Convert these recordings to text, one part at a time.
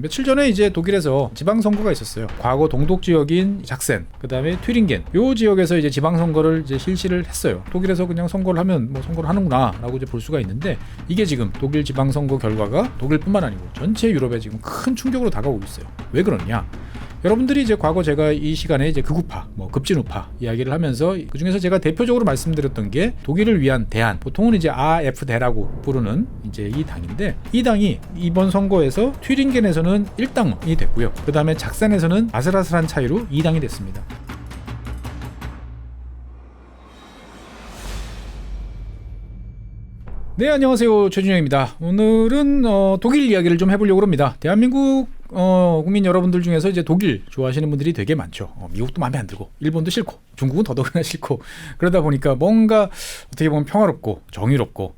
며칠 전에 이제 독일에서 지방선거가 있었어요. 과거 동독 지역인 작센, 그 다음에 튜링겐, 요 지역에서 이제 지방선거를 이제 실시를 했어요. 독일에서 그냥 선거를 하면 뭐 선거를 하는구나 라고 이제 볼 수가 있는데, 이게 지금 독일 지방선거 결과가 독일뿐만 아니고 전체 유럽에 지금 큰 충격으로 다가오고 있어요. 왜 그러냐? 여러분들이 이제 과거 제가 이 시간에 이제 극우파, 급진우파 이야기를 하면서 그 중에서 제가 대표적으로 말씀드렸던 게 독일을 위한 대안, 보통은 이제 AfD라고 부르는 이제 이 당인데, 이 당이 이번 선거에서 튜링겐에서는 1당이 됐고요. 그 다음에 작센에서는 아슬아슬한 차이로 2당이 됐습니다. 네, 안녕하세요. 최준영입니다. 오늘은 독일 이야기를 좀 해보려고 합니다. 대한민국 국민 여러분들 중에서 이제 독일 좋아하시는 분들이 되게 많죠. 미국도 마음에 안 들고, 일본도 싫고, 중국은 더더구나 싫고, 그러다 보니까 뭔가 어떻게 보면 평화롭고 정의롭고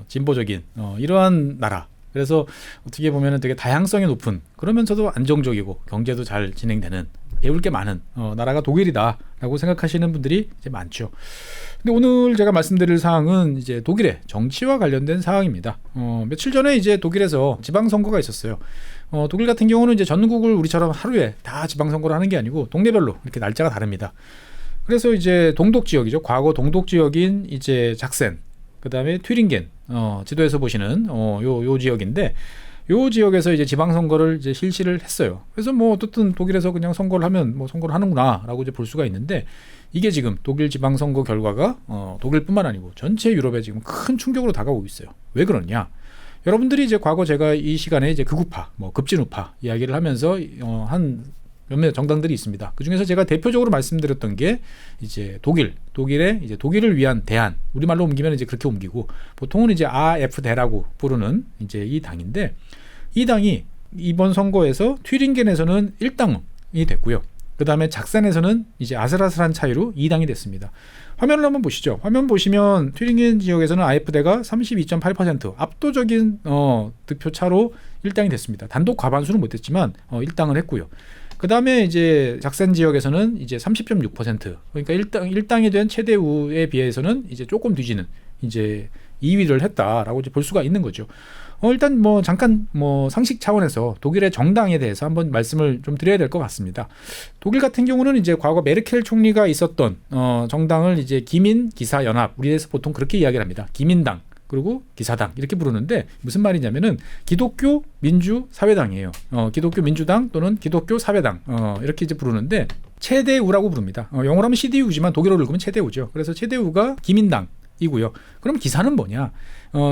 진보적인 이러한 나라. 그래서 어떻게 보면 되게 다양성이 높은, 그러면서도 안정적이고 경제도 잘 진행되는, 배울 게 많은 나라가 독일이다라고 생각하시는 분들이 이제 많죠. 근데 오늘 제가 말씀드릴 사항은 이제 독일의 정치와 관련된 사항입니다. 며칠 전에 이제 독일에서 지방선거가 있었어요. 독일 같은 경우는 이제 전국을 우리처럼 하루에 다 지방선거를 하는 게 아니고 동네별로 이렇게 날짜가 다릅니다. 그래서 이제 동독 지역이죠. 과거 동독 지역인 이제 작센, 그 다음에 튜링겐, 지도에서 보시는 요 지역인데, 요 지역에서 이제 지방선거를 이제 실시를 했어요. 그래서 뭐 어떻든 독일에서 그냥 선거를 하면 뭐 선거를 하는구나라고 이제 볼 수가 있는데, 이게 지금 독일 지방선거 결과가 독일뿐만 아니고 전체 유럽에 지금 큰 충격으로 다가오고 있어요. 왜 그러냐? 여러분들이 이제 과거 제가 이 시간에 이제 극우파, 급진우파 이야기를 하면서 한 몇몇 정당들이 있습니다. 그 중에서 제가 대표적으로 말씀드렸던 게 이제 독일의 이제 독일을 위한 대안, 우리말로 옮기면 이제 그렇게 옮기고, 보통은 이제 AfD라고 부르는 이제 이 당인데, 이 당이 이번 선거에서 튜링겐에서는 1당이 됐고요. 그 다음에 작센에서는 이제 아슬아슬한 차이로 2당이 됐습니다. 화면을 한번 보시죠. 화면 보시면 튜링겐 지역에서는 AfD가 32.8% 압도적인 득표 차로 1당이 됐습니다. 단독 과반수는 못했지만 1당을 했고요. 그 다음에 이제 작센 지역에서는 이제 30.6%, 그러니까 1당이 된 체데우에 비해서는 이제 조금 뒤지는 이제 2위를 했다라고 이제 볼 수가 있는 거죠. 일단 뭐 잠깐 뭐 상식 차원에서 독일의 정당에 대해서 한번 말씀을 좀 드려야 될 것 같습니다. 독일 같은 경우는 이제 과거 메르켈 총리가 있었던 정당을 이제 기민 기사 연합, 우리에서 보통 그렇게 이야기를 합니다. 기민당 그리고 기사당 이렇게 부르는데, 무슨 말이냐면은 기독교 민주 사회당이에요. 기독교 민주당 또는 기독교 사회당 이렇게 이제 부르는데, 체데우라고 부릅니다. 영어로 하면 CDU지만 독일어로 읽으면 체데우죠. 그래서 체데우가 기민당 이고요. 그럼 기사는 뭐냐?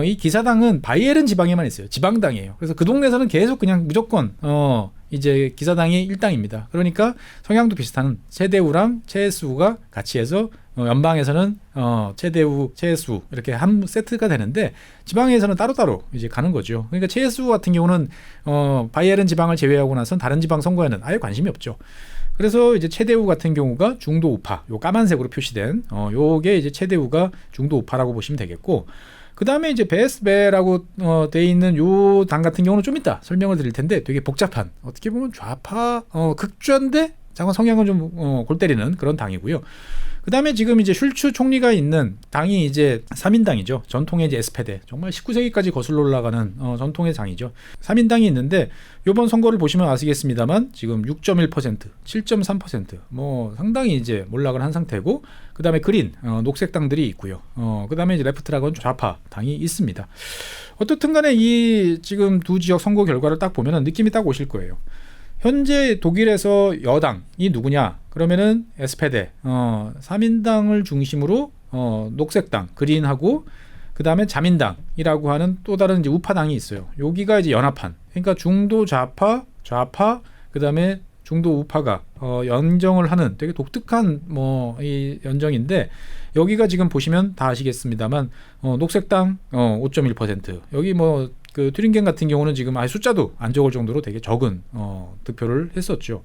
이 기사당은 바이에른 지방에만 있어요. 지방당이에요. 그래서 그 동네에서는 계속 그냥 무조건 이제 기사당이 1당입니다. 그러니까 성향도 비슷한 체데우랑 체스우가 같이 해서 연방에서는 체데우, 체스 이렇게 한 세트가 되는데, 지방에서는 따로따로 이제 가는 거죠. 그러니까 체스 같은 경우는 바이에른 지방을 제외하고 나선 다른 지방 선거에는 아예 관심이 없죠. 그래서 이제 체데우 같은 경우가 중도 우파, 요 까만색으로 표시된 요게 이제 체데우가 중도 우파라고 보시면 되겠고, 그 다음에 이제 베스베라고 돼 있는 요 당 같은 경우는 좀 이따 설명을 드릴 텐데, 되게 복잡한, 어떻게 보면 좌파 극좌인데 잠깐 성향은 좀 골 때리는 그런 당이고요. 그 다음에 지금 이제 슐츠 총리가 있는 당이 이제 3인당이죠. 전통의 이제 SPD, 정말 19세기까지 거슬러 올라가는 전통의 당이죠. 3인당이 있는데, 이번 선거를 보시면 아시겠습니다만 지금 6.1%, 7.3% 뭐 상당히 이제 몰락을 한 상태고, 그 다음에 그린, 녹색 당들이 있고요. 그 다음에 이제 레프트라고는 좌파 당이 있습니다. 어떻든 간에 이 지금 두 지역 선거 결과를 딱 보면은 느낌이 딱 오실 거예요. 현재 독일에서 여당이 누구냐? 그러면은 SPD, 3인당을 중심으로 녹색당, 그린하고 그 다음에 자민당이라고 하는 또 다른 이제 우파당이 있어요. 여기가 이제 연합한, 그러니까 중도 좌파, 그 다음에 중도 우파가 연정을 하는 되게 독특한 이 연정인데, 여기가 지금 보시면 다 아시겠습니다만 녹색당 5.1%, 여기 그 튜링겐 같은 경우는 지금 아예 숫자도 안 적을 정도로 되게 적은 득표를 했었죠.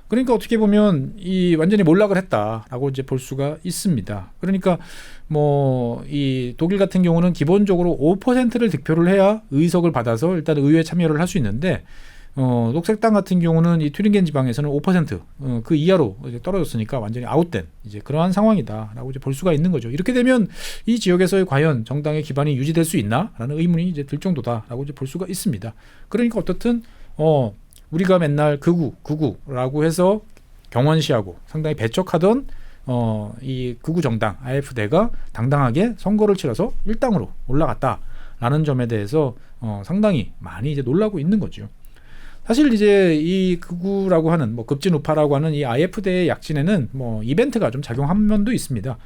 그러니까 어떻게 보면 이 완전히 몰락을 했다라고 이제 볼 수가 있습니다. 그러니까 이 독일 같은 경우는 기본적으로 5%를 득표를 해야 의석을 받아서 일단 의회에 참여를 할 수 있는데, 녹색당 같은 경우는 이 튜링겐 지방에서는 5% 그 이하로 이제 떨어졌으니까 완전히 아웃된 이제 그러한 상황이다라고 이제 볼 수가 있는 거죠. 이렇게 되면 이 지역에서의 과연 정당의 기반이 유지될 수 있나라는 의문이 이제 들 정도다라고 이제 볼 수가 있습니다. 그러니까 어떻든 우리가 맨날 극우라고 해서 경원시하고 상당히 배척하던 이 극우 정당 AfD가 당당하게 선거를 치러서 1당으로 올라갔다라는 점에 대해서 상당히 많이 이제 놀라고 있는 거죠. 사실 이제 이 극우라고 하는 급진 우파라고 하는 이 AfD의 약진에는 이벤트가 좀 작용한 면도 있습니다.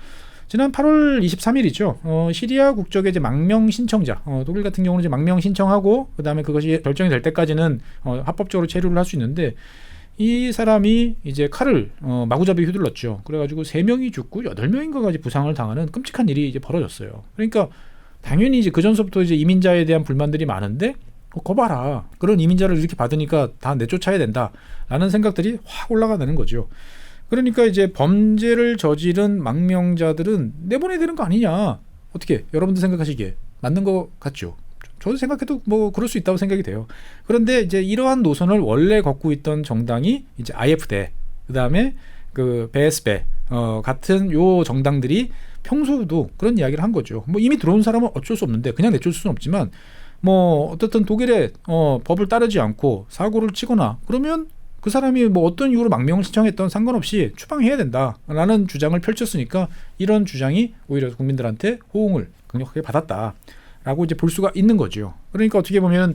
지난 8월 23일이죠. 시리아 국적의 이제 망명 신청자, 독일 같은 경우는 이제 망명 신청하고 그다음에 그것이 결정이 될 때까지는 합법적으로 체류를 할 수 있는데 이 사람이 이제 칼을 마구잡이 휘둘렀죠. 그래가지고 3명이 죽고 8명인가까지 부상을 당하는 끔찍한 일이 이제 벌어졌어요. 그러니까 당연히 이제 그 전서부터 이제 이민자에 대한 불만들이 많은데 거 봐라. 그런 이민자를 이렇게 받으니까 다 내쫓아야 된다라는 생각들이 확 올라가는 거죠. 그러니까 이제 범죄를 저지른 망명자들은 내보내야 되는 거 아니냐. 어떻게 여러분들 생각하시기에 맞는 거 같죠? 저도 생각해도 그럴 수 있다고 생각이 돼요. 그런데 이제 이러한 노선을 원래 걷고 있던 정당이 이제 AfD, 그다음에 그 BSB 같은 요 정당들이 평소에도 그런 이야기를 한 거죠. 이미 들어온 사람은 어쩔 수 없는데 그냥 내쫓을 수는 없지만 어떻든 독일의 법을 따르지 않고 사고를 치거나 그러면 그 사람이 어떤 이유로 망명을 신청했던 상관없이 추방해야 된다라는 주장을 펼쳤으니까 이런 주장이 오히려 국민들한테 호응을 강력하게 받았다라고 이제 볼 수가 있는 거죠. 그러니까 어떻게 보면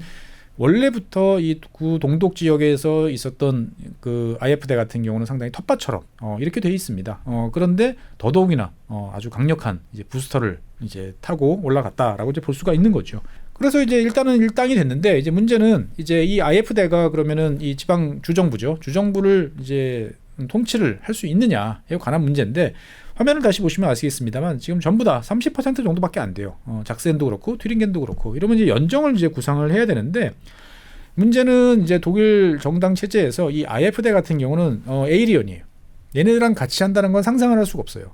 원래부터 이 구동독 지역에서 있었던 그 AfD 같은 경우는 상당히 텃밭처럼 이렇게 돼 있습니다. 그런데 더더욱이나 아주 강력한 이제 부스터를 이제 타고 올라갔다라고 이제 볼 수가 있는 거죠. 그래서 이제 일단은 일당이 됐는데 이제 문제는 이제 이 AfD가 그러면은 이 지방 주정부죠. 주정부를 이제 통치를 할 수 있느냐에 관한 문제인데 화면을 다시 보시면 아시겠습니다만 지금 전부 다 30% 정도밖에 안 돼요. 작센도 그렇고 튜링겐도 그렇고 이러면 이제 연정을 이제 구상을 해야 되는데 문제는 이제 독일 정당 체제에서 이 AfD 같은 경우는 에이리언이에요. 얘네들랑 같이 한다는 건 상상을 할 수가 없어요.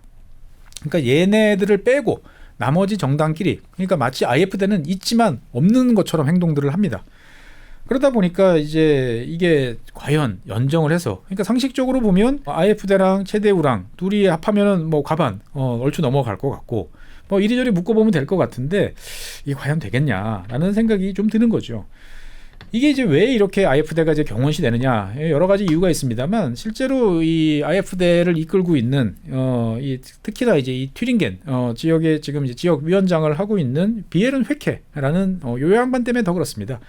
그러니까 얘네들을 빼고 나머지 정당끼리 그러니까 마치 AfD는 있지만 없는 것처럼 행동들을 합니다. 그러다 보니까 이제 이게 과연 연정을 해서 그러니까 상식적으로 보면 AfD랑 체데우랑 둘이 합하면은 과반 얼추 넘어갈 것 같고 이리저리 묶어보면 될 것 같은데 이게 과연 되겠냐라는 생각이 좀 드는 거죠. 이게 이제 왜 이렇게 AfD가 이제 경원시 되느냐 여러 가지 이유가 있습니다만 실제로 이 AfD를 이끌고 있는 특히나 이제 이 튜링겐 지역에 지금 이제 지역 위원장을 하고 있는 비에른 회케라는 요 양반 때문에 더 그렇습니다.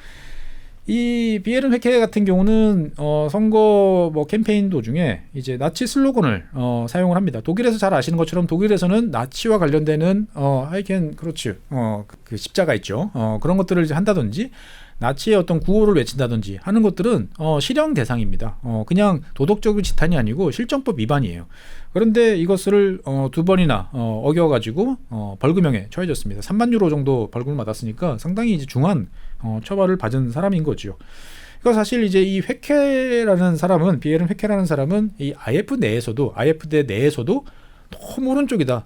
이 비에른 회케 같은 경우는 선거 캠페인 도중에 이제 나치 슬로건을 사용을 합니다. 독일에서 잘 아시는 것처럼 독일에서는 나치와 관련되는 하이켄 크로츠 그 십자가 있죠. 그런 것들을 이제 한다든지 나치의 어떤 구호를 외친다든지 하는 것들은 실형 대상입니다. 그냥 도덕적인 지탄이 아니고 실정법 위반이에요. 그런데 이것을 2번이나 어겨가지고 벌금형에 처해졌습니다. 3만 유로 정도 벌금을 받았으니까 상당히 이제 중한 처벌을 받은 사람인 거죠. 그러니까 사실 이제 이 회케라는 사람은 비에른 회케라는 사람은 이 AfD 내에서도 너무 오른쪽이다.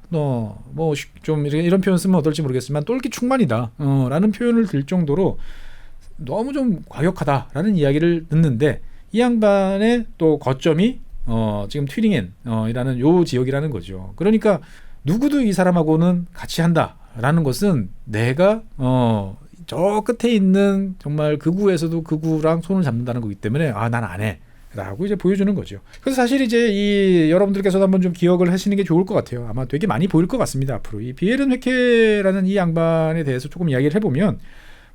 좀 이런 표현 쓰면 어떨지 모르겠지만 똘끼충만이다. 라는 표현을 들 정도로 너무 좀 과격하다라는 이야기를 듣는데 이 양반의 또 거점이 지금 튜링겐이라는 요 지역이라는 거죠. 그러니까 누구도 이 사람하고는 같이 한다라는 것은 내가 저 끝에 있는 정말 극우에서도 극우랑 손을 잡는다는 거기 때문에 난 안 해. 라고 이제 보여주는 거죠. 그래서 사실 이제 이 여러분들께서도 한번 좀 기억을 하시는 게 좋을 것 같아요. 아마 되게 많이 보일 것 같습니다. 앞으로 이 비에른 회케라는 이 양반에 대해서 조금 이야기를 해보면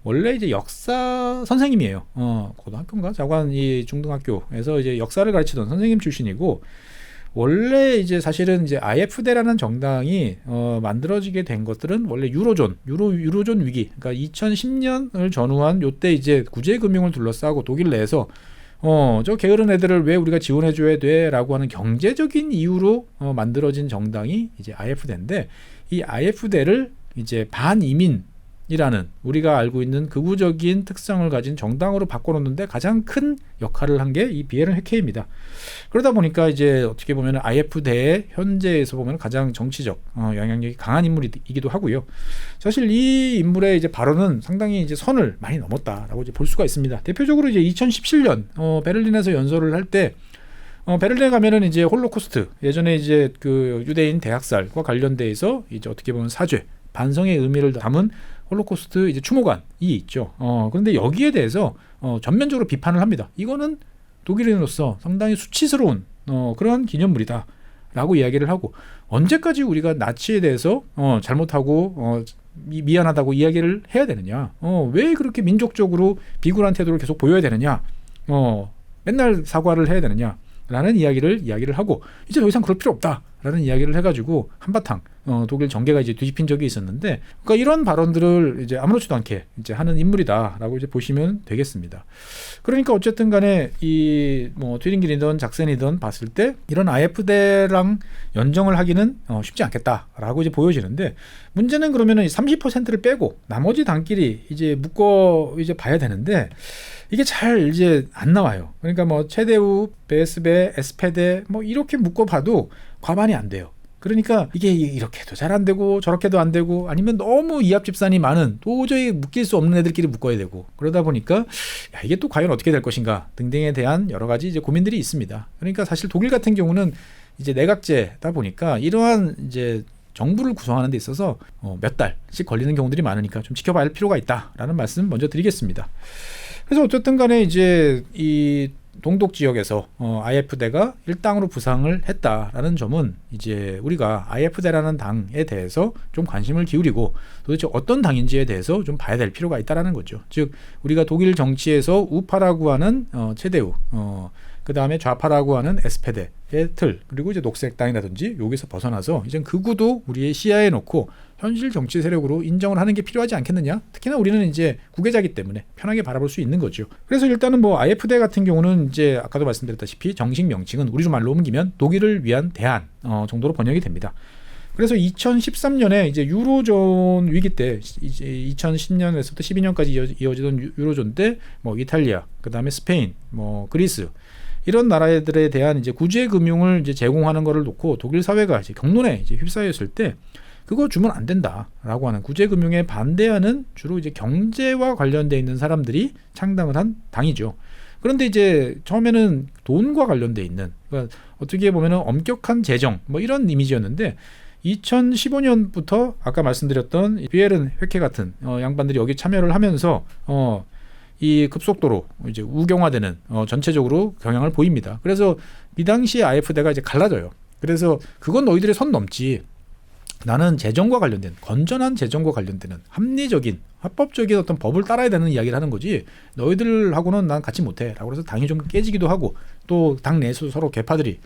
원래 이제 역사 선생님이에요. 고등학교인가 자관 이 중등학교에서 이제 역사를 가르치던 선생님 출신이고 원래 이제 사실은 이제 AfD라는 정당이 만들어지게 된 것들은 원래 유로존 위기, 그러니까 2010년을 전후한 요때 이제 구제 금융을 둘러싸고 독일 내에서 저 게으른 애들을 왜 우리가 지원해줘야 돼라고 하는 경제적인 이유로 만들어진 정당이 이제 AfD인데 이 AfD를 이제 반이민이라는 우리가 알고 있는 극우적인 특성을 가진 정당으로 바꿔놓는데 가장 큰 역할을 한 게 이 비에른 회케입니다. 그러다 보니까 이제 어떻게 보면 AfD의 현재에서 보면 가장 정치적 영향력이 강한 인물이기도 하고요. 사실 이 인물의 이제 발언은 상당히 이제 선을 많이 넘었다라고 이제 볼 수가 있습니다. 대표적으로 이제 2017년 베를린에서 연설을 할 때 베를린에 가면은 이제 홀로코스트 예전에 이제 그 유대인 대학살과 관련돼서 이제 어떻게 보면 사죄 반성의 의미를 담은 홀로코스트 이제 추모관이 있죠. 그런데 여기에 대해서 전면적으로 비판을 합니다. 이거는 독일인으로서 상당히 수치스러운 그런 기념물이다라고 이야기를 하고, 언제까지 우리가 나치에 대해서 잘못하고 미안하다고 이야기를 해야 되느냐? 왜 그렇게 민족적으로 비굴한 태도를 계속 보여야 되느냐? 맨날 사과를 해야 되느냐? 라는 이야기를 하고, 이제 더 이상 그럴 필요 없다라는 이야기를 해가지고 한바탕 독일 정계가 이제 뒤집힌 적이 있었는데, 그러니까 이런 발언들을 이제 아무렇지도 않게 이제 하는 인물이다라고 이제 보시면 되겠습니다. 그러니까 어쨌든 간에 이 뭐 튜링기이든 작센이든 봤을 때 이런 AfD랑 연정을 하기는 쉽지 않겠다라고 이제 보여지는데, 문제는 그러면은 30%를 빼고 나머지 당끼리 이제 묶어 이제 봐야 되는데, 이게 잘 이제 안 나와요. 그러니까 뭐 체데우, 베스베, 에스페데 뭐 이렇게 묶어봐도 과반이 안 돼요. 그러니까 이게 이렇게도 잘 안 되고 저렇게도 안 되고, 아니면 너무 이합 집산이 많은 도저히 묶일 수 없는 애들끼리 묶어야 되고, 그러다 보니까 이게 또 과연 어떻게 될 것인가 등등에 대한 여러 가지 이제 고민들이 있습니다. 그러니까 사실 독일 같은 경우는 이제 내각제다 보니까 이러한 이제 정부를 구성하는 데 있어서 몇 달씩 걸리는 경우들이 많으니까 좀 지켜봐야 할 필요가 있다라는 말씀 먼저 드리겠습니다. 그래서 어쨌든 간에 이제 이 동독 지역에서 AfD가 일당으로 부상을 했다라는 점은, 이제 우리가 AfD라는 당에 대해서 좀 관심을 기울이고 도대체 어떤 당인지에 대해서 좀 봐야 될 필요가 있다라는 거죠. 즉 우리가 독일 정치에서 우파라고 하는 체데우, 그 다음에 좌파라고 하는 에스페데의 틀, 그리고 이제 녹색당이라든지 여기서 벗어나서 이제 극우도 우리의 시야에 놓고 현실 정치 세력으로 인정을 하는 게 필요하지 않겠느냐? 특히나 우리는 이제 국외자이기 때문에 편하게 바라볼 수 있는 거죠. 그래서 일단은 뭐 AfD 같은 경우는 이제 아까도 말씀드렸다시피 정식 명칭은 우리 말로 옮기면 독일을 위한 대안 정도로 번역이 됩니다. 그래서 2013년에 이제 유로존 위기 때, 이제 2010년에서부터 12년까지 이어지던 유로존 때 뭐 이탈리아, 그 다음에 스페인, 뭐 그리스, 이런 나라들에 대한 이제 구제 금융을 이제 제공하는 거를 놓고 독일 사회가 이제 경론에 이제 휩싸였을 때, 그거 주면 안 된다라고 하는, 구제 금융에 반대하는 주로 이제 경제와 관련돼 있는 사람들이 창당을 한 당이죠. 그런데 이제 처음에는 돈과 관련돼 있는, 그러니까 어떻게 보면은 엄격한 재정 뭐 이런 이미지였는데, 2015년부터 아까 말씀드렸던 비에른 회케 같은 양반들이 여기 참여를 하면서 이 급속도로 이제 우경화되는 전체적으로 경향을 보입니다. 그래서 이 당시에 AfD가 이제 갈라져요. 그래서 그건 너희들의 선 넘지, 나는 재정과 관련된, 건전한 재정과 관련되는 합리적인 합법적인 어떤 법을 따라야 되는 이야기를 하는 거지, 너희들하고는 난 같이 못해 라고 해서 당이 좀 깨지기도 하고, 또 당 내에서 서로 계파들이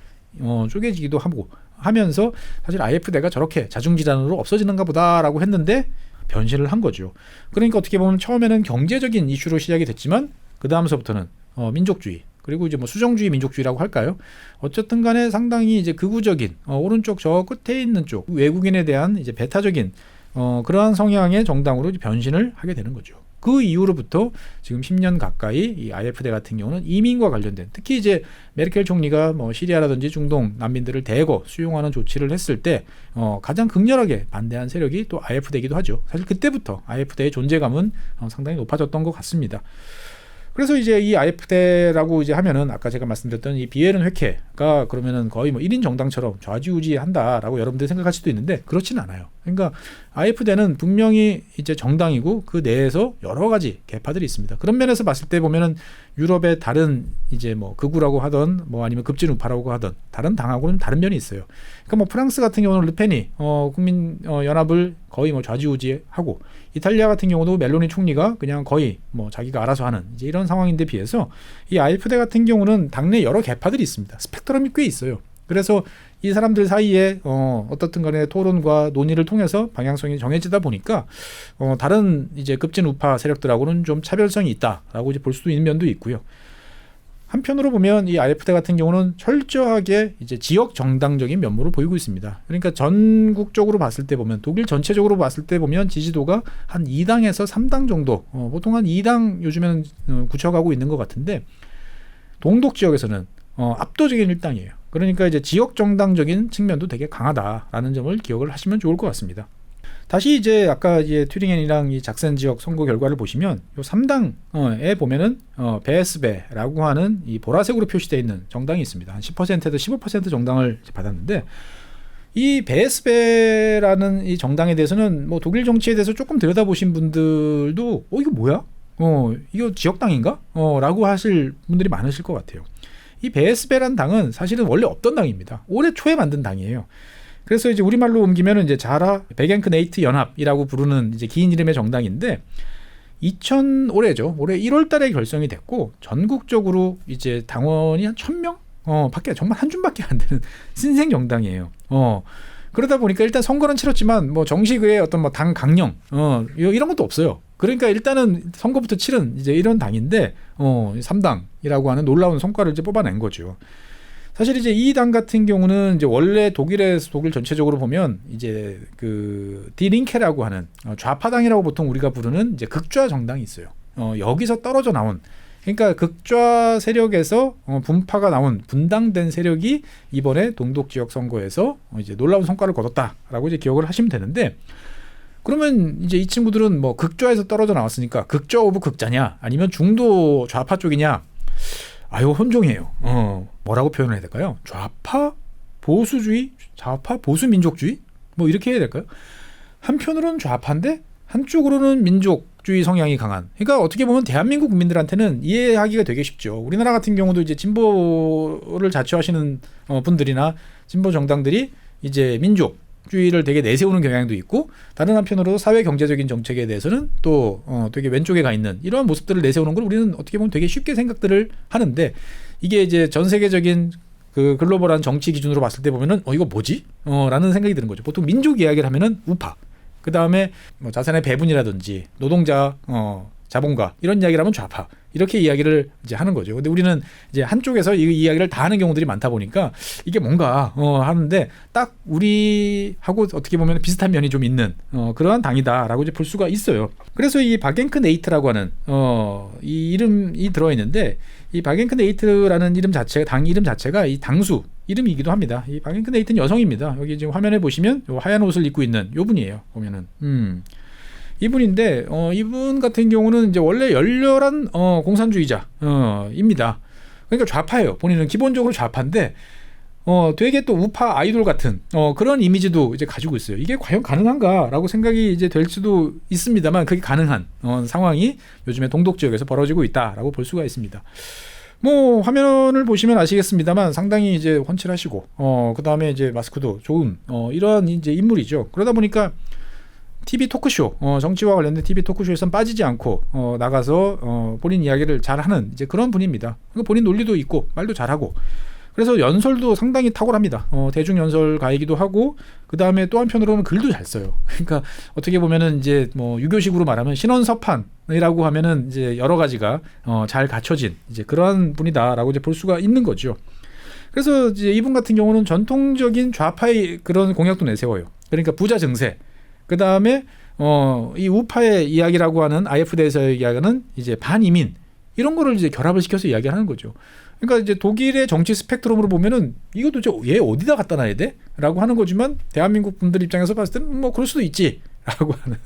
쪼개지기도 하고 하면서 사실 AfD가 저렇게 자중질환으로 없어지는가 보다라고 했는데 변신을 한 거죠. 그러니까 어떻게 보면 처음에는 경제적인 이슈로 시작이 됐지만 그 다음서부터는 민족주의, 그리고 이제 뭐 수정주의 민족주의라고 할까요? 어쨌든 간에 상당히 이제 극우적인 오른쪽 저 끝에 있는 쪽 외국인에 대한 이제 배타적인 그러한 성향의 정당으로 변신을 하게 되는 거죠. 그 이후로부터 지금 10년 가까이 이 AfD 같은 경우는 이민과 관련된, 특히 이제 메르켈 총리가 뭐 시리아라든지 중동 난민들을 대거 수용하는 조치를 했을 때 가장 극렬하게 반대한 세력이 또 AfD이기도 하죠. 사실 그때부터 AfD의 존재감은 상당히 높아졌던 것 같습니다. 그래서 이제 이 AfD라고 이제 하면은 아까 제가 말씀드렸던 이 비에른 회케가 그러면은 거의 뭐 1인 정당처럼 좌지우지한다라고 여러분들이 생각할 수도 있는데, 그렇지는 않아요. 그러니까 AfD는 분명히 이제 정당이고 그 내에서 여러 가지 계파들이 있습니다. 그런 면에서 봤을 때 보면은 유럽의 다른 이제 뭐 극우라고 하던 뭐 아니면 급진 우파라고 하던 다른 당하고는 다른 면이 있어요. 그러니까 뭐 프랑스 같은 경우는 르펜이 국민 연합을 거의 뭐 좌지우지하고, 이탈리아 같은 경우도 멜로니 총리가 그냥 거의 뭐 자기가 알아서 하는 이제 이런 상황인데 비해서 이 AfD 같은 경우는 당내 여러 계파들이 있습니다. 스펙트럼이 꽤 있어요. 그래서 이 사람들 사이에 어떻든 간에 토론과 논의를 통해서 방향성이 정해지다 보니까 다른 이제 급진 우파 세력들하고는 좀 차별성이 있다라고 이제 볼 수도 있는 면도 있고요. 한편으로 보면 이 AfD 같은 경우는 철저하게 이제 지역 정당적인 면모를 보이고 있습니다. 그러니까 전국적으로 봤을 때 보면, 독일 전체적으로 봤을 때 보면 지지도가 한 2당에서 3당 정도, 보통 한 2당 요즘에는 굳혀가고 있는 것 같은데, 동독 지역에서는 압도적인 1당이에요. 그러니까 이제 지역 정당적인 측면도 되게 강하다라는 점을 기억을 하시면 좋을 것 같습니다. 다시 이제 아까 이제 튜링겐이랑 이 작센 지역 선거 결과를 보시면 요 3당에 보면은 베스베라고 하는 이 보라색으로 표시되어 있는 정당이 있습니다. 한 10%에서 15% 정당을 받았는데, 이 베스베라는 이 정당에 대해서는 뭐 독일 정치에 대해서 조금 들여다보신 분들도 이거 뭐야? 이거 지역당인가? 라고 하실 분들이 많으실 것 같아요. 이 베스베라는 당은 사실은 원래 없던 당입니다. 올해 초에 만든 당이에요. 그래서 이제 우리말로 옮기면 이제 자라 베겐크네이트 연합이라고 부르는 이제 긴 이름의 정당인데 올해죠. 올해 1월 달에 결성이 됐고 전국적으로 이제 당원이 한 1,000명? 밖에 정말 한 줌밖에 안 되는 신생 정당이에요. 그러다 보니까 일단 선거는 치렀지만 뭐 정식의 어떤 뭐 당 강령 이런 것도 없어요. 그러니까 일단은 선거부터 치른 이제 이런 당인데 3당이라고 하는 놀라운 성과를 이제 뽑아낸 거죠. 사실 이제 이 당 같은 경우는 이제 원래 독일 전체적으로 보면 이제 그 디링케라고 하는 좌파당이라고 보통 우리가 부르는 이제 극좌 정당이 있어요. 여기서 떨어져 나온, 그러니까 극좌 세력에서 분파가 나온 분당된 세력이 이번에 동독 지역 선거에서 이제 놀라운 성과를 거뒀다라고 이제 기억을 하시면 되는데, 그러면 이제 이 친구들은 뭐 극좌에서 떨어져 나왔으니까 극좌 오브 극좌냐 아니면 중도 좌파 쪽이냐? 아유, 혼종이에요. 뭐라고 표현을 해야 될까요? 좌파 보수주의, 좌파 보수민족주의, 뭐 이렇게 해야 될까요? 한편으로는 좌파인데 한쪽으로는 민족주의 성향이 강한. 그러니까 어떻게 보면 대한민국 국민들한테는 이해하기가 되게 쉽죠. 우리나라 같은 경우도 이제 진보를 자처하시는 분들이나 진보 정당들이 이제 민족주의를 되게 내세우는 경향도 있고, 다른 한편으로 사회 경제적인 정책에 대해서는 또 되게 왼쪽에 가 있는 이러한 모습들을 내세우는 걸 우리는 어떻게 보면 되게 쉽게 생각들을 하는데, 이게 이제 전 세계적인 그 글로벌한 정치 기준으로 봤을 때 보면은 이거 뭐지? 라는 생각이 드는 거죠. 보통 민족 이야기를 하면은 우파, 그 다음에 뭐 자산의 배분이라든지 노동자 자본가 이런 이야기를 하면 좌파, 이렇게 이야기를 이제 하는 거죠. 근데 우리는 이제 한쪽에서 이 이야기를 다 하는 경우들이 많다 보니까 이게 뭔가 하는데 딱 우리하고 어떻게 보면 비슷한 면이 좀 있는 그러한 당이다라고 이제 볼 수가 있어요. 그래서 이 바겐크네이트라고 하는 이 이름이 들어 있는데, 이 바겐크네이트라는 이름 자체가, 당 이름 자체가 이 당수 이름이기도 합니다. 이 바겐크네이트는 여성입니다. 여기 지금 화면에 보시면 요 하얀 옷을 입고 있는 요 분이에요. 보면은 이분인데 이분 같은 경우는 이제 원래 열렬한 공산주의자입니다. 그러니까 좌파예요. 본인은 기본적으로 좌파인데 되게 또 우파 아이돌 같은 그런 이미지도 이제 가지고 있어요. 이게 과연 가능한가라고 생각이 이제 될 수도 있습니다만, 그게 가능한 상황이 요즘에 동독 지역에서 벌어지고 있다라고 볼 수가 있습니다. 뭐 화면을 보시면 아시겠습니다만 상당히 이제 훤칠하시고 그 다음에 이제 마스크도 좋은 이러한 이제 인물이죠. 그러다 보니까 TV 토크쇼, 정치와 관련된 TV 토크쇼에선 빠지지 않고 나가서 본인 이야기를 잘하는 이제 그런 분입니다. 본인 논리도 있고 말도 잘하고, 그래서 연설도 상당히 탁월합니다. 대중 연설가이기도 하고, 그 다음에 또 한편으로는 글도 잘 써요. 그러니까 어떻게 보면은 이제 뭐 유교식으로 말하면 신원서판이라고 하면은 이제 여러 가지가 잘 갖춰진 이제 그러한 분이다라고 이제 볼 수가 있는 거죠. 그래서 이제 이분 같은 경우는 전통적인 좌파의 그런 공약도 내세워요. 그러니까 부자 증세, 그 다음에 이 우파의 이야기라고 하는 IF대에서 이야기하는 이제 반이민, 이런 거를 이제 결합을 시켜서 이야기하는 거죠. 그러니까 이제 독일의 정치 스펙트럼으로 보면은 이거 도대체 얘 어디다 갖다 놔야 돼? 라고 하는 거지만, 대한민국 분들 입장에서 봤을 때는 뭐 그럴 수도 있지 라고 하는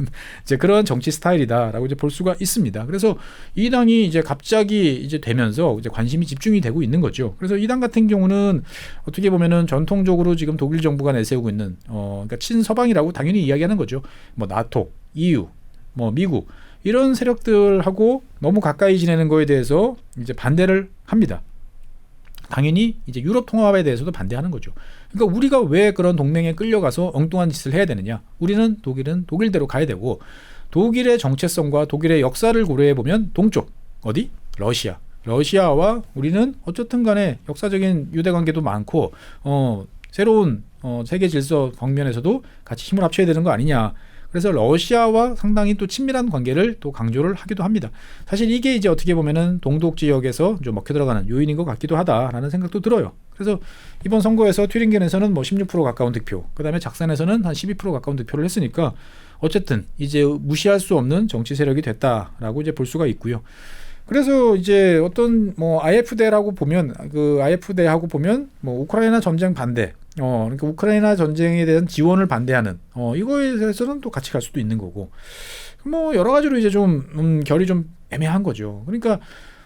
이제 그런 정치 스타일이다라고 이제 볼 수가 있습니다. 그래서 이 당이 이제 갑자기 이제 되면서 이제 관심이 집중이 되고 있는 거죠. 그래서 이 당 같은 경우는 어떻게 보면은 전통적으로 지금 독일 정부가 내세우고 있는 그러니까 친서방이라고 당연히 이야기하는 거죠. 뭐 나토, EU, 뭐 미국, 이런 세력들하고 너무 가까이 지내는 거에 대해서 이제 반대를 합니다. 당연히 이제 유럽 통합에 대해서도 반대하는 거죠. 그러니까 우리가 왜 그런 동맹에 끌려가서 엉뚱한 짓을 해야 되느냐? 우리는 독일은 독일대로 가야 되고, 독일의 정체성과 독일의 역사를 고려해 보면 동쪽 어디? 러시아와 우리는 어쨌든 간에 역사적인 유대 관계도 많고 새로운 세계 질서 방면에서도 같이 힘을 합쳐야 되는 거 아니냐. 그래서 러시아와 상당히 또 친밀한 관계를 또 강조를 하기도 합니다. 사실 이게 이제 어떻게 보면은 동독 지역에서 좀 먹혀 들어가는 요인인 것 같기도 하다라는 생각도 들어요. 그래서 이번 선거에서 튜링겐에서는 뭐 16% 가까운 득표, 그 다음에 작산에서는 한 12% 가까운 득표를 했으니까 어쨌든 이제 무시할 수 없는 정치 세력이 됐다라고 이제 볼 수가 있고요. 그래서 이제 어떤 뭐 IF대라고 보면, 그 IF대하고 보면 뭐 우크라이나 전쟁 반대, 그러니까 우크라이나 전쟁에 대한 지원을 반대하는 이거에 대해서는 또 같이 갈 수도 있는 거고, 뭐 여러 가지로 이제 좀 결이 좀 애매한 거죠. 그러니까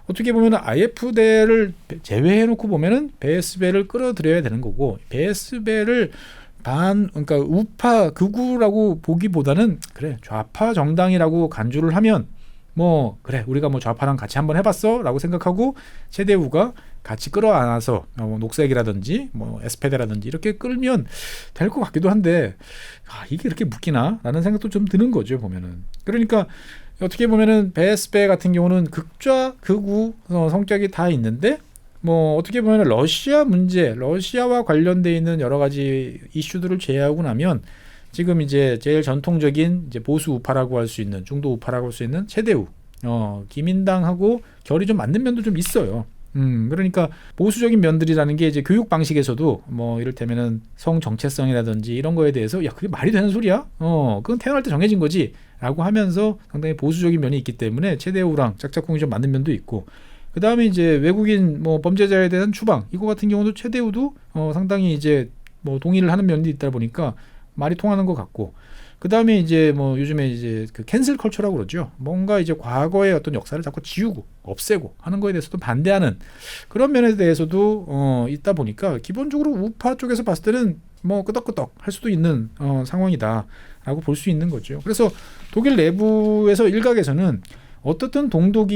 어떻게 보면 IF대를 제외해 놓고 보면은 베스베를 끌어들여야 되는 거고, 베스베를 그러니까 우파 극우라고 보기보다는 그래 좌파 정당이라고 간주를 하면 뭐 그래 우리가 뭐 좌파랑 같이 한번 해봤어라고 생각하고 최대우가 같이 끌어안아서 녹색이라든지 뭐 SPD라든지 이렇게 끌면 될 것 같기도 한데 이게 이렇게 묶이나라는 생각도 좀 드는 거죠 보면은. 그러니까 어떻게 보면은 베스베 같은 경우는 극좌 극우 성격이 다 있는데 뭐 어떻게 보면 러시아 문제, 러시아와 관련돼 있는 여러 가지 이슈들을 제외하고 나면 지금 이제 제일 전통적인 이제 보수 우파라고 할 수 있는 중도 우파라고 할 수 있는 최대우, 기민당하고 결이 좀 맞는 면도 좀 있어요. 그러니까 보수적인 면들이라는 게 이제 교육 방식에서도 뭐 이를테면은 성 정체성이라든지 이런 거에 대해서 야 그게 말이 되는 소리야? 그건 태어날 때 정해진 거지라고 하면서 상당히 보수적인 면이 있기 때문에 최대우랑 짝짝꿍이 좀 맞는 면도 있고. 그 다음에 이제 외국인 뭐 범죄자에 대한 추방 이거 같은 경우도 최대우도 상당히 이제 뭐 동의를 하는 면이 있다 보니까 말이 통하는 것 같고. 그 다음에 이제 뭐 요즘에 이제 그 캔슬 컬처라고 그러죠. 뭔가 이제 과거의 어떤 역사를 자꾸 지우고 없애고 하는 거에 대해서도 반대하는 그런 면에 대해서도 있다 보니까 기본적으로 우파 쪽에서 봤을 때는 뭐 끄덕끄덕 할 수도 있는 상황이다라고 볼 수 있는 거죠. 그래서 독일 내부에서 일각에서는 어떻든 동독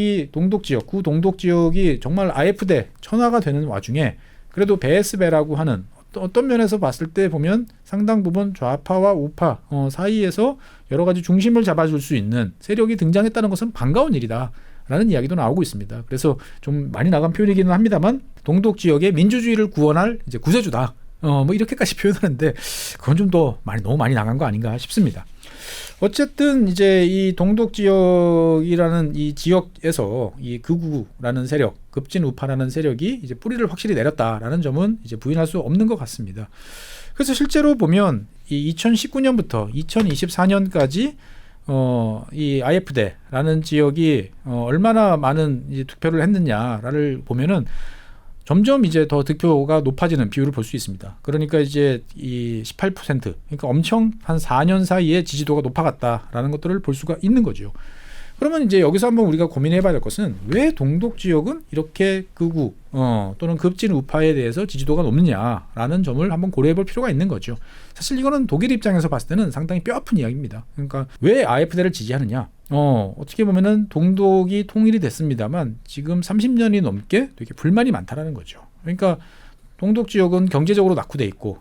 지역, 구동독 지역이 정말 AfD 천하가 되는 와중에 그래도 베스베라고 하는 어떤 면에서 봤을 때 보면 상당 부분 좌파와 우파 사이에서 여러 가지 중심을 잡아줄 수 있는 세력이 등장했다는 것은 반가운 일이다라는 이야기도 나오고 있습니다. 그래서 좀 많이 나간 표현이기는 합니다만 동독 지역의 민주주의를 구원할 이제 구세주다. 뭐 이렇게까지 표현하는데 그건 좀 더 너무 많이 나간 거 아닌가 싶습니다. 어쨌든 이제 이 동독 지역이라는 이 지역에서 이 극우라는 세력, 급진 우파라는 세력이 이제 뿌리를 확실히 내렸다라는 점은 이제 부인할 수 없는 것 같습니다. 그래서 실제로 보면 이 2019년부터 2024년까지 이 AfD라는 지역이 얼마나 많은 이제 투표를 했느냐를 보면은 점점 이제 더 득표가 높아지는 비율을 볼 수 있습니다. 그러니까 이제 이 18% 그러니까 엄청 한 4년 사이에 지지도가 높아갔다라는 것들을 볼 수가 있는 거죠. 그러면 이제 여기서 한번 우리가 고민해 봐야 될 것은 왜 동독 지역은 이렇게 극우 또는 급진 우파에 대해서 지지도가 높느냐라는 점을 한번 고려해 볼 필요가 있는 거죠. 사실 이거는 독일 입장에서 봤을 때는 상당히 뼈아픈 이야기입니다. 그러니까 왜 AfD를 지지하느냐? 어떻게 보면은 동독이 통일이 됐습니다만 지금 30년이 넘게 되게 불만이 많다라는 거죠. 그러니까 동독 지역은 경제적으로 낙후돼 있고,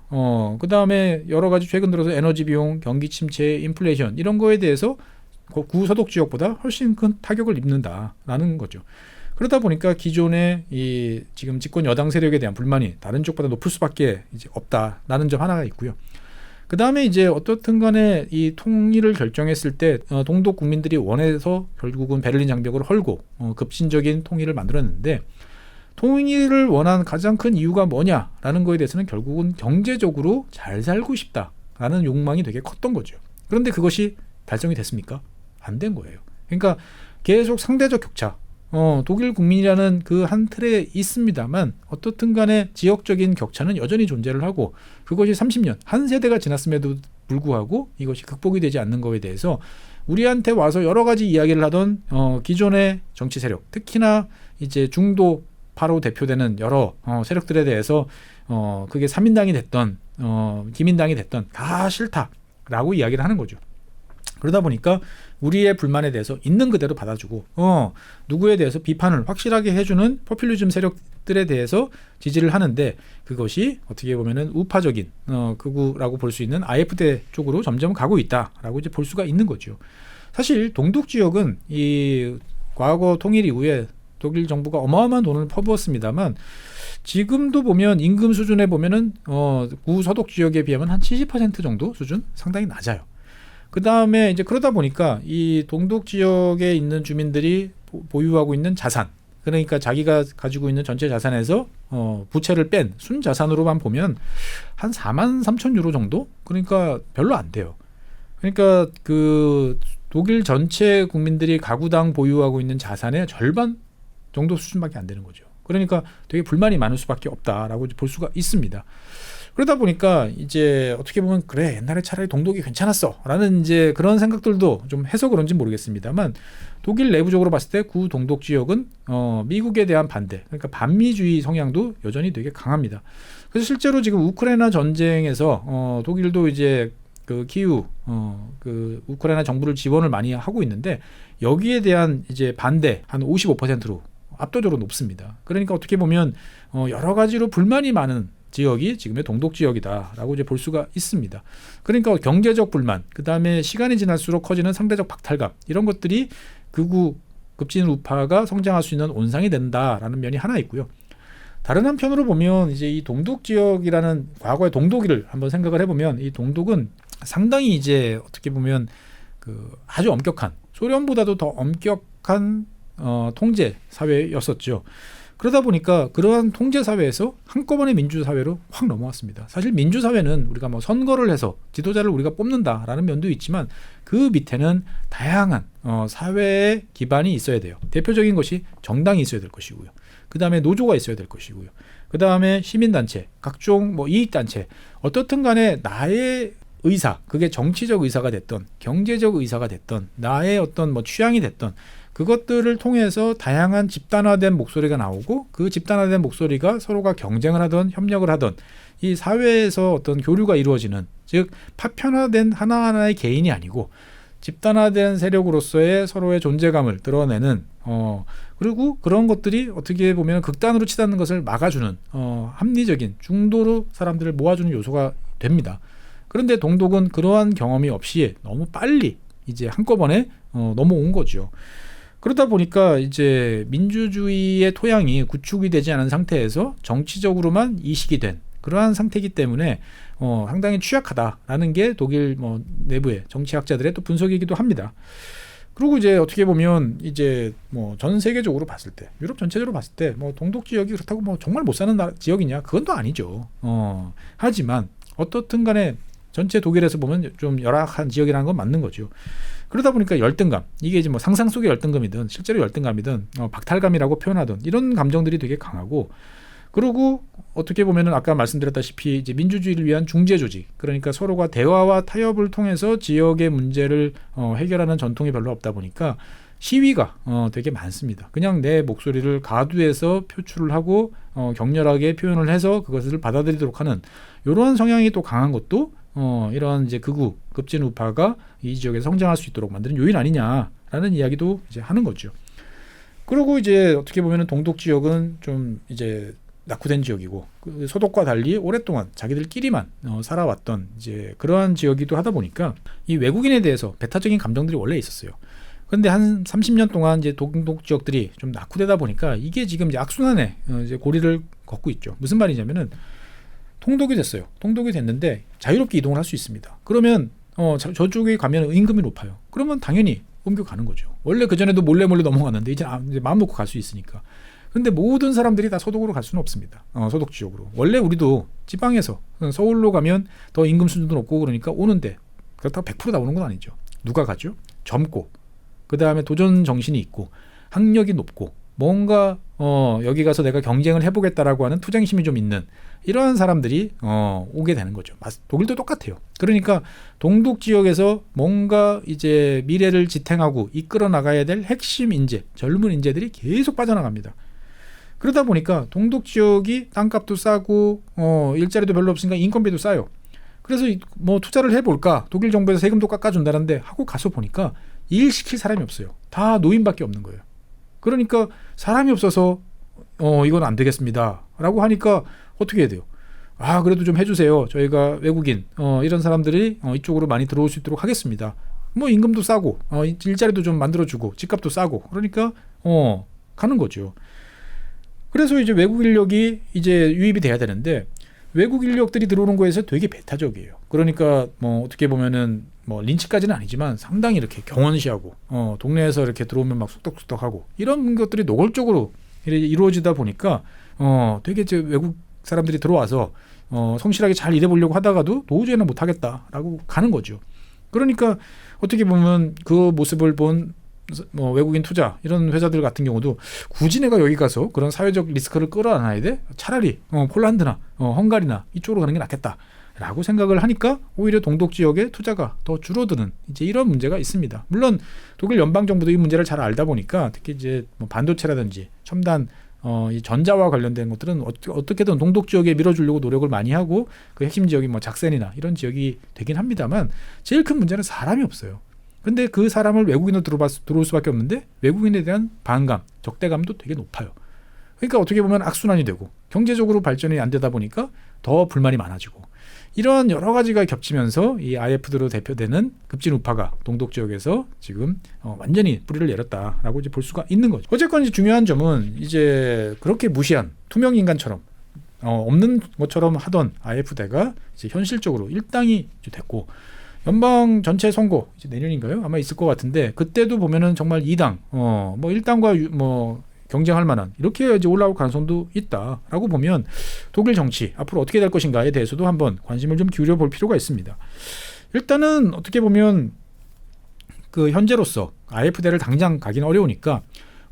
그 다음에 여러 가지 최근 들어서 에너지 비용, 경기 침체, 인플레이션 이런 거에 대해서 구서독 지역보다 훨씬 큰 타격을 입는다라는 거죠. 그러다 보니까 기존의 이 지금 집권 여당 세력에 대한 불만이 다른 쪽보다 높을 수밖에 이제 없다라는 점 하나가 있고요. 그 다음에 이제 어떻든 간에 이 통일을 결정했을 때 동독 국민들이 원해서 결국은 베를린 장벽을 헐고 급진적인 통일을 만들었는데 통일을 원한 가장 큰 이유가 뭐냐라는 거에 대해서는 결국은 경제적으로 잘 살고 싶다라는 욕망이 되게 컸던 거죠. 그런데 그것이 달성이 됐습니까? 안 된 거예요. 그러니까 계속 상대적 격차 독일 국민이라는 그 한 틀에 있습니다만 어떻든 간에 지역적인 격차는 여전히 존재를 하고 그것이 30년 한 세대가 지났음에도 불구하고 이것이 극복이 되지 않는 거에 대해서 우리한테 와서 여러 가지 이야기를 하던 기존의 정치 세력 특히나 이제 중도파로 대표되는 여러 세력들에 대해서 그게 3인당이 됐던 기민당이 됐던 다 싫다라고 이야기를 하는 거죠. 그러다 보니까 우리의 불만에 대해서 있는 그대로 받아주고 누구에 대해서 비판을 확실하게 해주는 포퓰리즘 세력들에 대해서 지지를 하는데 그것이 어떻게 보면은 우파적인 극우라고 볼 수 있는 AfD 쪽으로 점점 가고 있다라고 이제 볼 수가 있는 거죠. 사실 동독 지역은 이 과거 통일 이후에 독일 정부가 어마어마한 돈을 퍼부었습니다만 지금도 보면 임금 수준에 보면은 구서독 지역에 비하면 한 70% 정도 수준 상당히 낮아요. 그 다음에 이제 그러다 보니까 이 동독 지역에 있는 주민들이 보유하고 있는 자산, 그러니까 자기가 가지고 있는 전체 자산에서 부채를 뺀 순자산으로만 보면 한 4만 3천 유로 정도? 그러니까 별로 안 돼요. 그러니까 그 독일 전체 국민들이 가구당 보유하고 있는 자산의 절반 정도 수준밖에 안 되는 거죠. 그러니까 되게 불만이 많을 수밖에 없다라고 볼 수가 있습니다. 그러다 보니까 이제 어떻게 보면 그래 옛날에 차라리 동독이 괜찮았어라는 이제 그런 생각들도 좀 해서 그런지 모르겠습니다만 독일 내부적으로 봤을 때 구동독 지역은 미국에 대한 반대, 그러니까 반미주의 성향도 여전히 되게 강합니다. 그래서 실제로 지금 우크라이나 전쟁에서 독일도 이제 그 키우 그 우크라이나 정부를 지원을 많이 하고 있는데 여기에 대한 이제 반대 한 55%로 압도적으로 높습니다. 그러니까 어떻게 보면 여러 가지로 불만이 많은 지역이 지금의 동독 지역이다라고 이제 볼 수가 있습니다. 그러니까 경제적 불만, 그 다음에 시간이 지날수록 커지는 상대적 박탈감, 이런 것들이 극우 급진 우파가 성장할 수 있는 온상이 된다라는 면이 하나 있고요. 다른 한편으로 보면 이제 이 동독 지역이라는 과거의 동독일을 한번 생각을 해보면 이 동독은 상당히 이제 어떻게 보면 그 아주 엄격한, 소련보다도 더 엄격한 통제 사회였었죠. 그러다 보니까 그러한 통제 사회에서 한꺼번에 민주사회로 확 넘어왔습니다. 사실 민주사회는 우리가 뭐 선거를 해서 지도자를 우리가 뽑는다라는 면도 있지만 그 밑에는 다양한 사회의 기반이 있어야 돼요. 대표적인 것이 정당이 있어야 될 것이고요. 그 다음에 노조가 있어야 될 것이고요. 그 다음에 시민단체, 각종 뭐 이익단체, 어떻든 간에 나의 의사, 그게 정치적 의사가 됐던 경제적 의사가 됐던 나의 어떤 뭐 취향이 됐던 그것들을 통해서 다양한 집단화된 목소리가 나오고 그 집단화된 목소리가 서로가 경쟁을 하던 협력을 하던 이 사회에서 어떤 교류가 이루어지는, 즉 파편화된 하나하나의 개인이 아니고 집단화된 세력으로서의 서로의 존재감을 드러내는 그리고 그런 것들이 어떻게 보면 극단으로 치닫는 것을 막아주는 합리적인 중도로 사람들을 모아주는 요소가 됩니다. 그런데 동독은 그러한 경험이 없이 너무 빨리 이제 한꺼번에 넘어온 거죠. 그러다 보니까 이제 민주주의의 토양이 구축이 되지 않은 상태에서 정치적으로만 이식이 된 그러한 상태이기 때문에 상당히 취약하다라는 게 독일 내부의 정치학자들의 또 분석이기도 합니다. 그리고 이제 어떻게 보면 이제 전 세계적으로 봤을 때, 유럽 전체적으로 봤을 때 동독 지역이 그렇다고 정말 못 사는 지역이냐? 그건 또 아니죠. 하지만 어떻든 간에 전체 독일에서 보면 좀 열악한 지역이라는 건 맞는 거죠. 그러다 보니까 열등감, 이게 이제 상상 속의 열등감이든 실제로 열등감이든 박탈감이라고 표현하든 이런 감정들이 되게 강하고, 그리고 어떻게 보면은 아까 말씀드렸다시피 이제 민주주의를 위한 중재 조직, 그러니까 서로가 대화와 타협을 통해서 지역의 문제를 해결하는 전통이 별로 없다 보니까 시위가 되게 많습니다. 그냥 내 목소리를 가두해서 표출을 하고 격렬하게 표현을 해서 그것을 받아들이도록 하는 이러한 성향이 또 강한 것도 이런 이제 극우 급진 우파가 이 지역에서 성장할 수 있도록 만드는 요인 아니냐라는 이야기도 이제 하는 거죠. 그리고 이제 어떻게 보면은 동독 지역은 좀 이제 낙후된 지역이고 그 서독과 달리 오랫동안 자기들끼리만 살아왔던 이제 그러한 지역이기도 하다 보니까 이 외국인에 대해서 배타적인 감정들이 원래 있었어요. 그런데 한 30년 동안 이제 동독 지역들이 좀 낙후되다 보니까 이게 지금 이제 악순환의 이제 고리를 걷고 있죠. 무슨 말이냐면은 통독이 됐어요. 통독이 됐는데 자유롭게 이동을 할 수 있습니다. 그러면 저쪽에 가면 임금이 높아요. 그러면 당연히 옮겨가는 거죠. 원래 그전에도 몰래 넘어갔는데 이제 마음 놓고 갈 수 있으니까. 근데 모든 사람들이 다 서독으로 갈 수는 없습니다. 서독 지역으로. 원래 우리도 지방에서 서울로 가면 더 임금 수준도 높고 그러니까 오는데 그렇다고 100% 다 오는 건 아니죠. 누가 가죠? 젊고 그 다음에 도전 정신이 있고 학력이 높고 뭔가 여기 가서 내가 경쟁을 해보겠다라고 하는 투쟁심이 좀 있는 이러한 사람들이 오게 되는 거죠. 독일도 똑같아요. 그러니까 동독 지역에서 뭔가 이제 미래를 지탱하고 이끌어 나가야 될 핵심 인재, 젊은 인재들이 계속 빠져나갑니다. 그러다 보니까 동독 지역이 땅값도 싸고 일자리도 별로 없으니까 인건비도 싸요. 그래서 투자를 해볼까? 독일 정부에서 세금도 깎아준다는데 하고 가서 보니까 일 시킬 사람이 없어요. 다 노인밖에 없는 거예요. 그러니까 사람이 없어서 이건 안 되겠습니다 라고 하니까 어떻게 해야 돼요? 그래도 좀 해주세요. 저희가 외국인 이런 사람들이 이쪽으로 많이 들어올 수 있도록 하겠습니다. 임금도 싸고 일자리도 좀 만들어주고 집값도 싸고 그러니까 가는 거죠. 그래서 이제 외국 인력이 이제 유입이 돼야 되는데 외국 인력들이 들어오는 거에서 되게 배타적이에요. 그러니까 어떻게 보면은 린치까지는 아니지만 상당히 이렇게 경원시하고 동네에서 이렇게 들어오면 막 속덕속덕하고 이런 것들이 노골적으로 이루어지다 보니까 되게 이제 외국 사람들이 들어와서 성실하게 잘 일해보려고 하다가도 도저히는 못하겠다라고 가는 거죠. 그러니까 어떻게 보면 그 모습을 본 뭐 외국인 투자 이런 회사들 같은 경우도 굳이 내가 여기 가서 그런 사회적 리스크를 끌어안아야 돼? 차라리 폴란드나 헝가리나 이쪽으로 가는 게 낫겠다라고 생각을 하니까 오히려 동독 지역의 투자가 더 줄어드는 이제 이런 문제가 있습니다. 물론 독일 연방 정부도 이 문제를 잘 알다 보니까 특히 이제 뭐 반도체라든지 첨단 이 전자와 관련된 것들은 어떻게든 동독 지역에 밀어주려고 노력을 많이 하고 그 핵심 지역이 뭐 작센이나 이런 지역이 되긴 합니다만 제일 큰 문제는 사람이 없어요. 근데 그 사람을 외국인으로 들어올 수밖에 없는데 외국인에 대한 반감, 적대감도 되게 높아요. 그러니까 어떻게 보면 악순환이 되고 경제적으로 발전이 안 되다 보니까 더 불만이 많아지고 이런 여러 가지가 겹치면서 이 IFD로 대표되는 급진 우파가 동독 지역에서 지금 완전히 뿌리를 내렸다라고 이제 볼 수가 있는 거죠. 어쨌건 이제 중요한 점은 이제 그렇게 무시한 투명 인간처럼 없는 것처럼 하던 IFD가 이제 현실적으로 일당이 이제 됐고 연방 전체 선거 이제 내년인가요? 아마 있을 것 같은데 그때도 보면은 정말 2당 뭐 1당과 뭐 경쟁할 만한 이렇게 이제 올라올 가능성도 있다라고 보면 독일 정치 앞으로 어떻게 될 것인가에 대해서도 한번 관심을 좀 기울여 볼 필요가 있습니다. 일단은 어떻게 보면 그 현재로서 AfD를 당장 가긴 어려우니까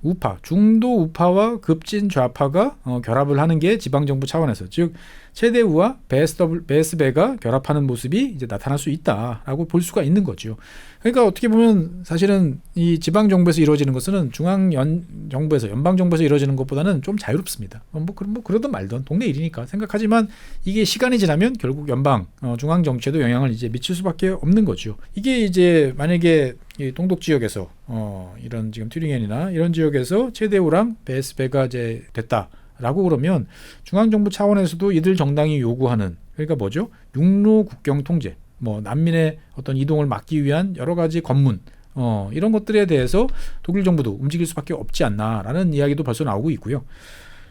우파, 중도 우파와 급진 좌파가 결합을 하는 게 지방정부 차원에서 즉 체데우와 BSB가 결합하는 모습이 이제 나타날 수 있다라고 볼 수가 있는 거죠. 그러니까 어떻게 보면 사실은 이 지방정부에서 이루어지는 것은 중앙정부에서 연방정부에서 이루어지는 것보다는 좀 자유롭습니다. 뭐 그러든 말든 동네 일이니까 생각하지만 이게 시간이 지나면 결국 연방, 중앙 정치에도 영향을 이제 미칠 수밖에 없는 거죠. 이게 이제 만약에 이 동독 지역에서 이런 지금 튜링헨이나 이런 지역에서 체데우랑 BSB가 이제 됐다라고 그러면 중앙정부 차원에서도 이들 정당이 요구하는 그러니까 뭐죠? 육로 국경 통제, 뭐 난민의 어떤 이동을 막기 위한 여러 가지 검문, 이런 것들에 대해서 독일 정부도 움직일 수밖에 없지 않나라는 이야기도 벌써 나오고 있고요.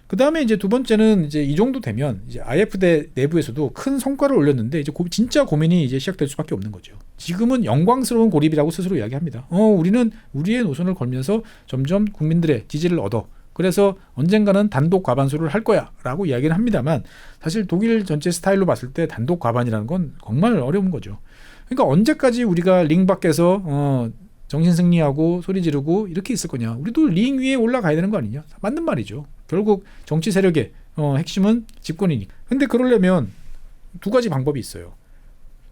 그 다음에 이제 두 번째는 이제 이 정도 되면 이제 IFD 내부에서도 큰 성과를 올렸는데 이제 진짜 고민이 이제 시작될 수밖에 없는 거죠. 지금은 영광스러운 고립이라고 스스로 이야기합니다. 우리는 우리의 노선을 걸면서 점점 국민들의 지지를 얻어. 그래서 언젠가는 단독 과반수를 할 거야라고 이야기를 합니다만 사실 독일 전체 스타일로 봤을 때 단독 과반이라는 건 정말 어려운 거죠. 그러니까 언제까지 우리가 링 밖에서 정신 승리하고 소리 지르고 이렇게 있을 거냐. 우리도 링 위에 올라가야 되는 거 아니냐. 맞는 말이죠. 결국 정치 세력의 핵심은 집권이니까. 근데 그러려면 두 가지 방법이 있어요.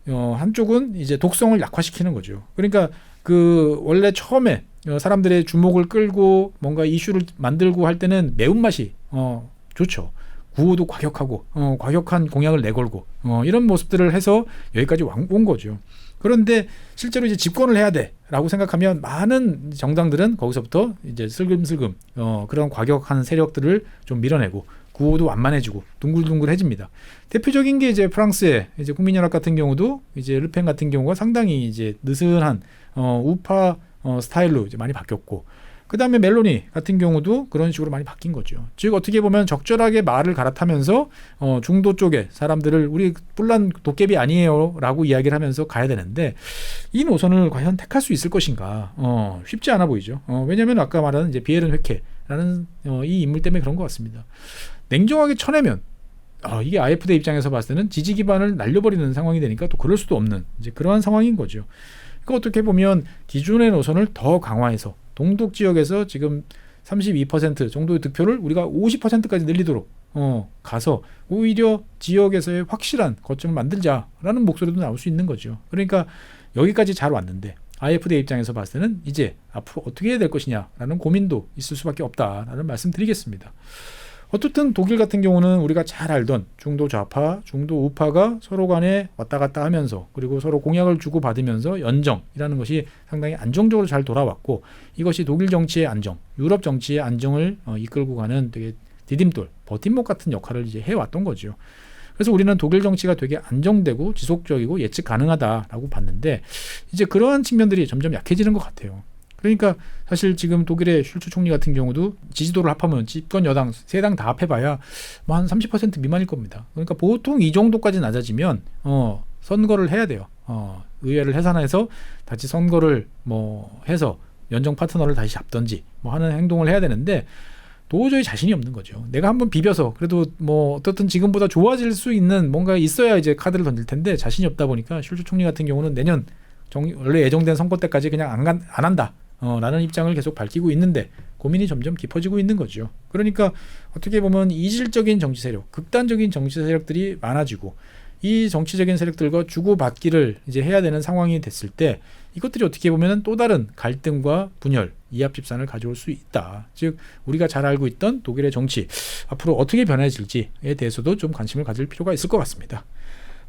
한쪽은 이제 독성을 약화시키는 거죠. 그러니까 그 원래 처음에 사람들의 주목을 끌고 뭔가 이슈를 만들고 할 때는 매운맛이 좋죠. 구호도 과격하고 과격한 공약을 내걸고 이런 모습들을 해서 여기까지 온 거죠. 그런데 실제로 이제 집권을 해야 돼라고 생각하면 많은 정당들은 거기서부터 이제 슬금슬금 그런 과격한 세력들을 좀 밀어내고 구호도 완만해지고 둥글둥글해집니다. 대표적인 게 이제 프랑스의 이제 국민연합 같은 경우도 이제 르펜 같은 경우가 상당히 이제 느슨한 우파 스타일로 이제 많이 바뀌었고, 그 다음에 멜로니 같은 경우도 그런 식으로 많이 바뀐 거죠. 즉 어떻게 보면 적절하게 말을 갈아타면서 중도 쪽에 사람들을 우리 뿔난 도깨비 아니에요라고 이야기를 하면서 가야 되는데 이 노선을 과연 택할 수 있을 것인가? 쉽지 않아 보이죠. 왜냐하면 아까 말한 이제 비에른 회케라는 이 인물 때문에 그런 것 같습니다. 냉정하게 쳐내면 이게 AfD 입장에서 봤을 때는 지지 기반을 날려버리는 상황이 되니까 또 그럴 수도 없는 이제 그러한 상황인 거죠. 그러니까 어떻게 보면 기존의 노선을 더 강화해서 동독 지역에서 지금 32% 정도의 득표를 우리가 50%까지 늘리도록 가서 오히려 지역에서의 확실한 거점을 만들자라는 목소리도 나올 수 있는 거죠. 그러니까 여기까지 잘 왔는데 AfD 입장에서 봤을 때는 이제 앞으로 어떻게 해야 될 것이냐라는 고민도 있을 수밖에 없다라는 말씀 드리겠습니다. 어떻든 독일 같은 경우는 우리가 잘 알던 중도 좌파, 중도 우파가 서로 간에 왔다 갔다 하면서 그리고 서로 공약을 주고받으면서 연정이라는 것이 상당히 안정적으로 잘 돌아왔고 이것이 독일 정치의 안정, 유럽 정치의 안정을 이끌고 가는 되게 디딤돌, 버팀목 같은 역할을 이제 해왔던 거죠. 그래서 우리는 독일 정치가 되게 안정되고 지속적이고 예측 가능하다라고 봤는데 이제 그러한 측면들이 점점 약해지는 것 같아요. 그러니까 사실 지금 독일의 슐츠 총리 같은 경우도 지지도를 합하면 집권 여당 세 당 다 합해봐야 뭐 한 30% 미만일 겁니다. 그러니까 보통 이 정도까지 낮아지면 선거를 해야 돼요. 의회를 해산해서 다시 선거를 뭐 해서 연정 파트너를 다시 잡든지 뭐 하는 행동을 해야 되는데 도저히 자신이 없는 거죠. 내가 한번 비벼서 그래도 뭐 어떻든 지금보다 좋아질 수 있는 뭔가 있어야 이제 카드를 던질 텐데 자신이 없다 보니까 슐츠 총리 같은 경우는 내년 원래 예정된 선거 때까지 그냥 안 한다. 라는 입장을 계속 밝히고 있는데 고민이 점점 깊어지고 있는 거죠. 그러니까 어떻게 보면 이질적인 정치 세력, 극단적인 정치 세력들이 많아지고 이 정치적인 세력들과 주고받기를 이제 해야 되는 상황이 됐을 때 이것들이 어떻게 보면 또 다른 갈등과 분열, 이합집산을 가져올 수 있다. 즉 우리가 잘 알고 있던 독일의 정치 앞으로 어떻게 변해질지에 대해서도 좀 관심을 가질 필요가 있을 것 같습니다.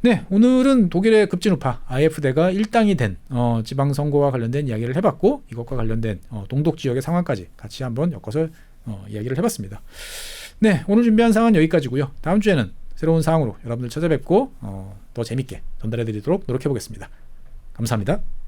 네, 오늘은 독일의 급진우파 AfD가 일당이 된 지방선거와 관련된 이야기를 해봤고 이것과 관련된 동독 지역의 상황까지 같이 한번 엮어서 이야기를 해봤습니다. 네, 오늘 준비한 사항은 여기까지고요. 다음 주에는 새로운 사항으로 여러분들 찾아뵙고 더 재밌게 전달해드리도록 노력해보겠습니다. 감사합니다.